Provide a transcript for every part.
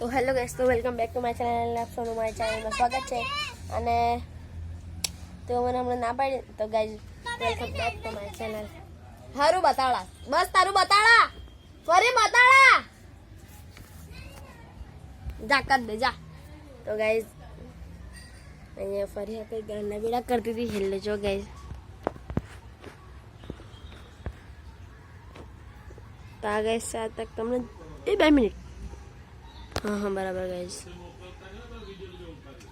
તો hello guys, તો welcome back to my channel. આપ સૌનું મારી ચેનલમાં સ્વાગત છે. અને તો મને હમણાં ના પાડી, તો guys welcome back to my channel. હારું બતાડા, બસ તારું બતાડા, ફરી બતાડા, જા કર દે જા. તો ગાઈસ અહીંયા ફરી આપણે ગાના બીડા કરતી હતી. હેલો જો ગાઈસ, તો આ ગાઈસ સાત તક તમને 2 મિનિટ. हाँ बराबर गाइस.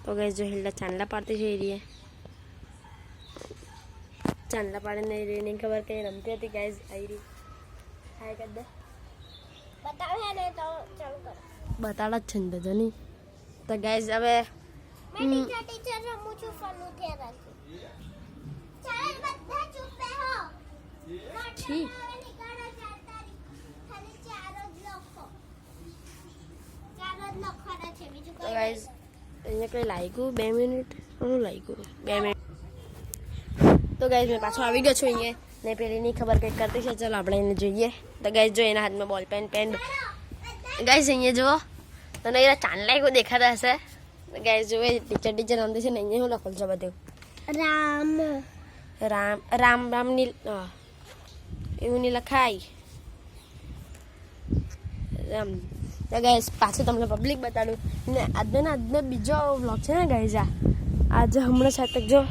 तो गाइस जो हिल्ला चांदला पाड़ती है ये चांदला पाड़े नहीं खबर कहीं रमती थी गाइस. आई रही हाय कर दे बताओ है नहीं तो चालू करो. बताड़ा छंद जो नहीं. तो गाइस अब मैं टीचर रमू છું ફનું થેરા છે. ચાલ બધા ચૂપ રહો. ठीक નીકળો જાતારી. ખાલી ચાર જ લખો. ચાર જ લખવાના છે, બીજું तो કંઈ गाइस અહીંયા કઈ લાગ્યું 2 મિનિટ હું લાગ્યું 2 મિનિટ. તો ગાइस મેં પાછો આવી ગયો છું અહીંયા ને પેલીની ખબર કંઈક કરતી છે. ચાલો આપણે એને જોઈએ. તો ગાइस જો એના હાથમાં બોલ પેન ગાइस અહીંયા જુઓ, તને એના ચાંદલા કોઈ દેખાતા હશે. ગાइस જો એ ટીચર રમતી છે ને અહીંયા હું લખેલું છે બધું રામ રામ રામ રામની એવું નહીં લખાય રામ. તો ગાઈસ પાછું તમને પબ્લિક બતાડું ને આજનો બીજો વ્લોગ છે ને ગાઈસ. આજે હમણાં સાતક જો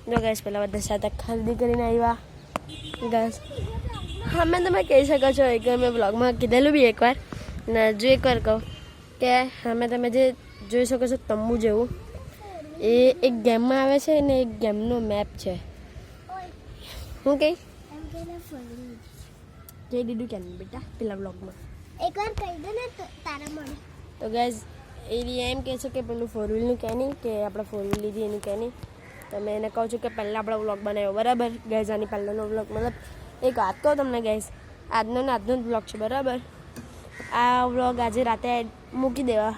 ગાઈસ પેલા બધા સાતક ખરીદી કરીને આવ્યા ગાઈસ. હા મેં તમે કહી શકો છો એક મેં વ્લોગમાં કીધેલું બી એકવાર ને જો એકવાર કહું કે અમે તમે જે જોઈ શકો છો તંબુ જેવું એ એક ગેમમાં આવે છે ને એક ગેમનો મેપ છે. હું કઈ એમ કેને ફરી જઈ દીધું કેમ બેટા પેલા વ્લોગમાં. એકવાર કહી દે ને તારા મને. તો ગાઈઝ એ એમ કહે છે કે પેલું 4 વ્હીલનું કહે નહીં કે આપણે 4 વ્હીલ લીધી એનું કહે નહીં. તો મેં એને કહું છું કે પહેલાં આપણે વ્લોગ બનાવ્યો બરાબર. ગાઈઝ આની પહેલાંનો વ્લોગ મતલબ એક વાત કહું તમને ગાઈઝ, આજનો જ વ્લોગ છે બરાબર. આ વ્લોગ આજે રાતે મૂકી દેવા.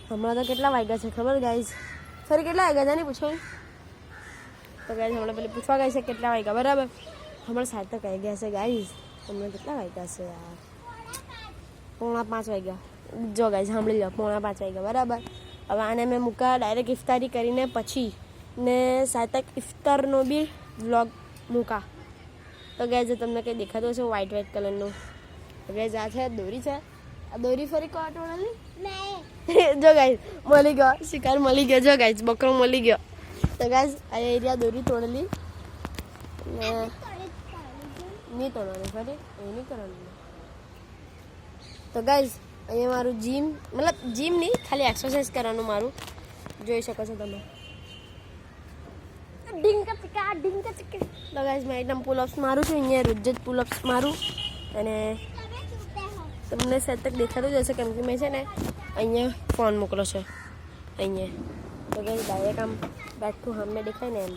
હમણાં તો કેટલા વાગ્યા છે ખબર ગાઈઝ? ફરી કેટલા વાગ્યા છે નહીં પૂછો. તો ગાઈઝ હમણાં પેલી પૂછવા ગઈ છે કેટલા વાગ્યા બરાબર. હમણાં 7 તક આવી ગયા છે ગાઈઝ. હમણાં કેટલા વાગ્યા છે યાર? 4:45 વાગ્યા. જો ગાઈઝ સાંભળી લો, 4:45 વાગ્યા બરાબર. હવે આને મેં મૂકા ડાયરેક્ટ ઇફતારી કરીને પછી ને સાતક ઇફતારનો બી વ્લોગ મૂકા. તો ગાઈઝ તમને કંઈ દેખાતું હશે વ્હાઈટ કલરનું. ગાઈઝ આ છે દોરી છે. આ દોરી ફરી કોટોળલી નહીં જો ગાઈઝ મળી ગયો, શિકાર મળી ગયો. જો ગાઈઝ બકરો મળી ગયો. તો ગાઈઝ આ એરિયા દોરી તોડેલી ને નહીં તોડવાની ફરી એ નહીં કરવાનું. તો ગાઈઝ અહીંયા મારું જીમ મતલબ જીમ નહીં ખાલી એક્સરસાઇઝ કરવાનું મારું જોઈ શકો છો તમે. ઢીંકા ચીકા. તો ગાઈઝ મેં એકદમ પુલઅપ્સ મારું છું અહીંયા રોજ જ પુલઅપ્સ મારું. અને તમે ચૂપ રહો. તમને સેટ તક દેખાતું જ હશે કેમ કે મેં છે ને અહીંયા ફોન મોકલો છે અહીંયા. તો ગાઈઝ ડાયરેક્ટ આમ બેઠું સામે દેખાય ને એમ.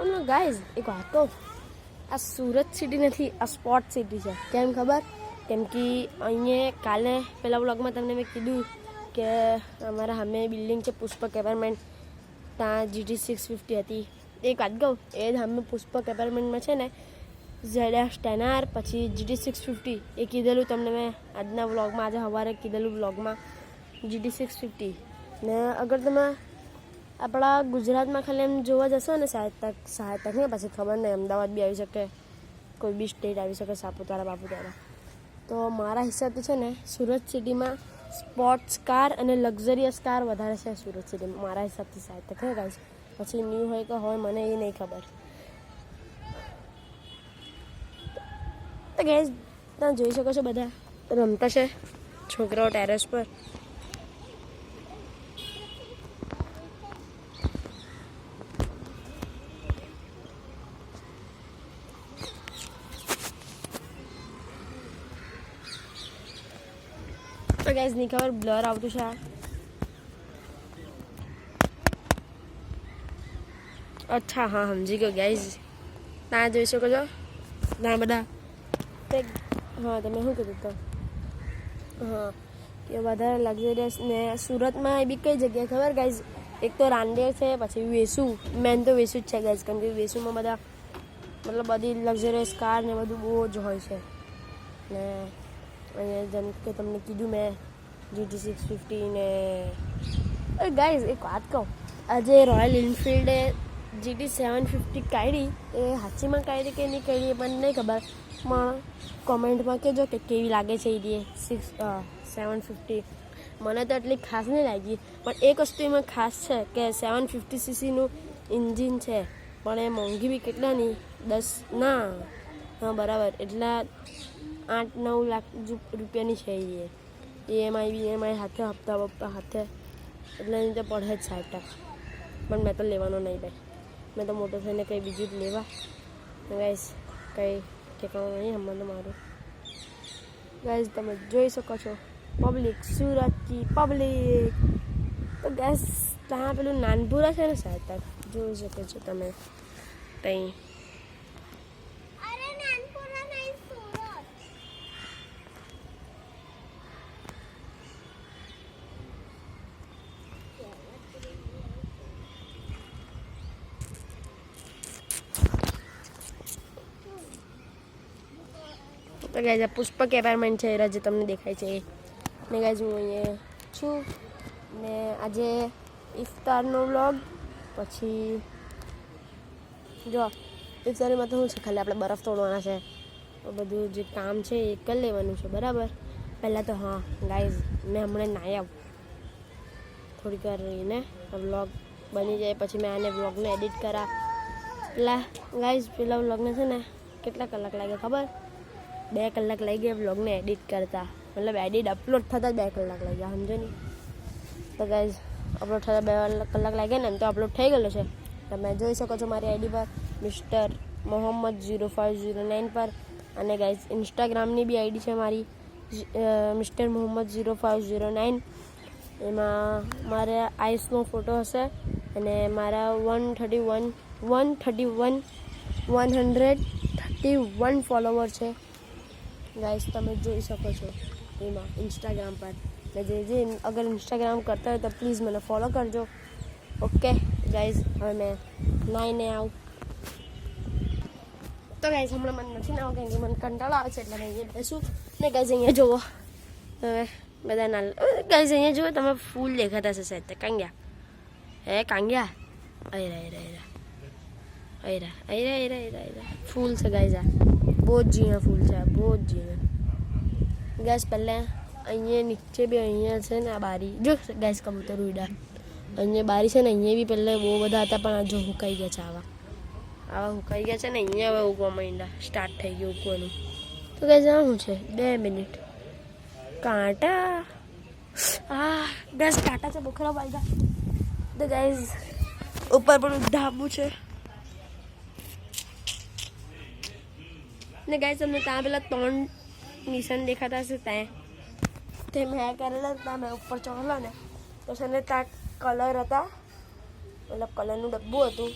અને ગાઈઝ એક વાત કહું, આ સુરત સિટી નથી, આ સ્પોર્ટ સિટી છે. કેમ ખબર? કેમ કે અહીંયા કાલે પહેલાં વ્લોગમાં તમને મેં કીધું કે અમારા સામે બિલ્ડિંગ છે પુષ્પક એપાર્ટમેન્ટ, ત્યાં GT 650 હતી. એક વાત કહું, એ જ સામે પુષ્પક એપાર્ટમેન્ટમાં છે ને ZS10R પછી GT 650 એ કીધેલું તમને મેં આજના વ્લોગમાં, આજે સવારે કીધેલું વ્લોગમાં GT 650. ને અગર તમે આપણા ગુજરાતમાં ખાલી એમ જોવા જશો ને શાયદ તક નહીં, પછી ખબર નહીં અમદાવાદ બી આવી શકે, કોઈ બી સ્ટેટ આવી શકે, સાપુતારા બાપુતારા. તો મારા હિસાબથી છે ને સુરત સિટીમાં સ્પોર્ટ્સ કાર અને લક્ઝરિયસ કાર વધારે છે સુરત સિટીમાં મારા હિસાબથી શાયદ તક હે ગાઈસ. પછી ન્યૂ હોય કે હોય મને એ નહીં ખબર. તો ગાઈસ તમે જોઈ શકો છો બધા રમતા છે છોકરાઓ ટેરેસ પર. તો ગાઈસ ની ખબર બ્લર આવતું છે. અચ્છા હા સમજી ગયો ગાઈસ. ત્યાં જોઈ શકો છો ત્યાં બધા. હા તમે શું કીધું તો હા કે વધારે લક્ઝરિયસ ને સુરતમાં એ બી કઈ જગ્યાએ ખબર ગાઈસ? એક તો રાંદેર છે, પછી વેસુ. મેન તો વેસુ જ છે ગાઈસ, કેમ કે વેસુમાં બધા મતલબ બધી લક્ઝરિયસ કાર ને બધું બહુ જ હોય છે. ને અહીંયા જેમ કે તમને કીધું મેં GT650 ને ગાઈઝ એક વાત કહું, આજે રોયલ એનફિલ્ડે GT750 કાઢી એ સાચીમાં કાઢી કે નહીં કાઢી એ મને નહીં ખબર, પણ કોમેન્ટમાં કહેજો કે કેવી લાગે છે એ 750. મને તો એટલી ખાસ નહીં લાગી, પણ એક વસ્તુ એમાં ખાસ છે કે 750cc ઇન્જિન છે, પણ એ મોંઘી બી કેટલાની 10 ના હા બરાબર એટલા 8-9 લાખ રૂપિયાની છે EMI હાથે હપ્તા બપ્તા હાથે, એટલે એની તો પડે જ 60%. પણ મેં તો લેવાનો નહીં ભાઈ, મેં તો મોટો થઈને કંઈ બીજું જ લેવા. ગાઈઝ કંઈ ઠેકાણું નહીં હમણાં તો મારું. ગાઈઝ તમે જોઈ શકો છો પબ્લિક, સુરતની પબ્લિક. તો ગેસ ત્યાં પેલું નાનપુરા છે ને સાહેબ, જોઈ શકો છો તમે કંઈ. અરે નાનપુરા નહીં, સુરત. તો ગાઈઝ આ પુષ્પક એપાર્ટમેન્ટ છે જે તમને દેખાય છે એ. ને ગાઈઝ હું અહીંયા છું ને આજે ઇફતારનો વ્લોગ. પછી જો ઇફતારીમાં તો શું છે, ખાલી આપણે બરફ તોડવાના છે, બધું જે કામ છે એ કરી લેવાનું છે બરાબર. પહેલાં તો હા ગાઈઝ મેં હમણાં નાહી આવું થોડીક વાર રહીને, વ્લોગ બની જાય પછી મેં આને વ્લોગને એડિટ કરા. પેલા વ્લોગને છે ને કેટલા કલાક લાગ્યા ખબર? 2 કલાક લાગી ગયા વ્લોગને એડિટ કરતા, મતલબ એડિટ અપલોડ થતાં 2 કલાક લાગ્યા, સમજો ને. તો ગાઈઝ અપલોડ થતાં 2 કલાક લાગ્યા ને, એમ તો અપલોડ થઈ ગયેલો છે. તમે જોઈ શકો છો મારી આઈડી પર મિસ્ટર મોહમ્મદ 0509 પર. અને ગાઈઝ ઇન્સ્ટાગ્રામની બી આઈડી છે મારી મિસ્ટર મોહમ્મદ 0509. એમાં મારા આઈસનો ફોટો હશે અને મારા 131 ફોલોવર છે ગાઈઝ, તમે જોઈ શકો છો એમાં ઇન્સ્ટાગ્રામ પર. જે અગર ઇન્સ્ટાગ્રામ કરતા હોય તો પ્લીઝ મને ફોલો કરજો. ઓકે ગાઈઝ હવે મેં નાઈને આવું. તો ગાઈઝ હમણાં મને નથી ના આવું, કેમ કે મને કંટાળો આવે છે એટલે મેં અહીંયા બેસું ને. ગાઈઝ અહીંયા જુઓ હવે બધા ના ગાઈઝ અહીંયા જુઓ તમે, ફૂલ દેખાતા હશે સાહેબ. કાંગ્યા હે કાંગ્યા અહીરા ફૂલ છે ગાઈઝ. આ બહુ જ ઝીણા ફૂલ છે, બહુ જ ઝીણા. ગાઈઝ પહેલાં અહીંયા નીચે બી અહીંયા છે ને આ બારી જો ગાઈઝ કબૂતર ઉડા અહીંયા બારી છે ને, અહીંયા બી પહેલાં બહુ બધા હતા પણ આ જો હુકાઈ ગયા છે. આવા હુકાઈ ગયા છે ને, અહીંયા હવે ઉગવા માંડ્યા, સ્ટાર્ટ થઈ ગયું ઉગવાનું. તો ગાઈઝ આ શું છે 2 મિનિટ કાંટા ગાઈઝ કાંટા છે, બખરા વાગ્યા. તો ગાઈઝ ઉપર પણ ધાબુ છે ને. ગાઈઝ તમને ત્યાં પેલા 3 નિશાન દેખાતા હશે, ત્યાં તે મેં કરેલા હતા. મેં ઉપર ચઢેલા ને તો છે ને ત્યાં કલર હતા, મતલબ કલરનું ડબ્બું હતું.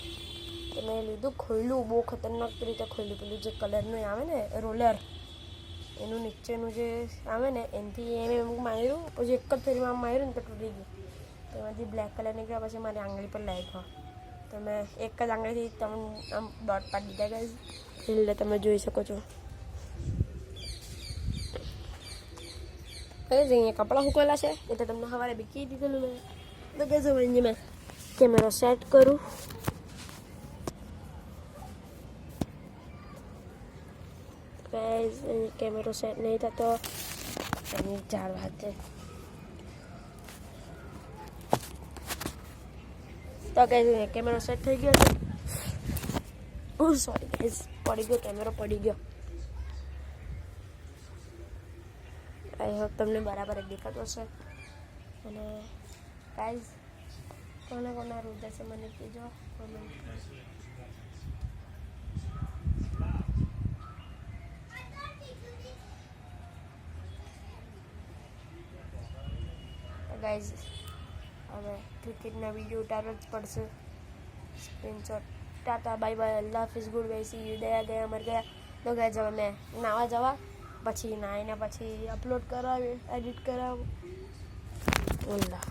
તો મેં લીધું, ખોલ્યું, બહુ ખતરનાક રીતે ખોલ્યું. પેલું જે કલરનું આવે ને રોલર, એનું નીચેનું જે આવે ને એનાથી એમ માર્યું, પછી એક જ ફેરીમાં માર્યું ને તો તૂટી ગયું. તો એમાંથી બ્લેક કલર નીકળ્યા, પછી મારી આંગળી પર લાગ્યો. તો મેં એક જ આંગળીથી તમે આમ ડોટ પાડી દીધા ગાઈઝ, એટલે તમે જોઈ શકો છો. અહીંયા કપડાં સુકવેલા છે એ તો તમને સવારે બી કહી દીધેલું મેં. તો કહેજો અહીંયા મેં કેમેરો સેટ કરું. કેમેરો સેટ નહીં થતો એની 4 વાત છે. તો કઈ કેમેરો સેટ થઈ ગયો છે. સોરી ગાઈઝ, પડી ગયો કેમેરો, પડી ગયો. આઈ હોપ તમને બરાબર જ દેખાતો હશે. અને ગાઈઝ કોના રુદા છે મને કહેજો કોમેન્ટ. ગાઈઝ હવે ક્રિકેટના વિડીયો ઉતારવા જ પડશે. Screenshot. Tata bye bye, Allah Hafiz, good bye, C you, ગયા મર ગયા. તો ગાઈઝ હવે મેં નાવા જવા, પછી નાહીને પછી અપલોડ કરાવી, એડિટ કરાવું. અલ્લાહ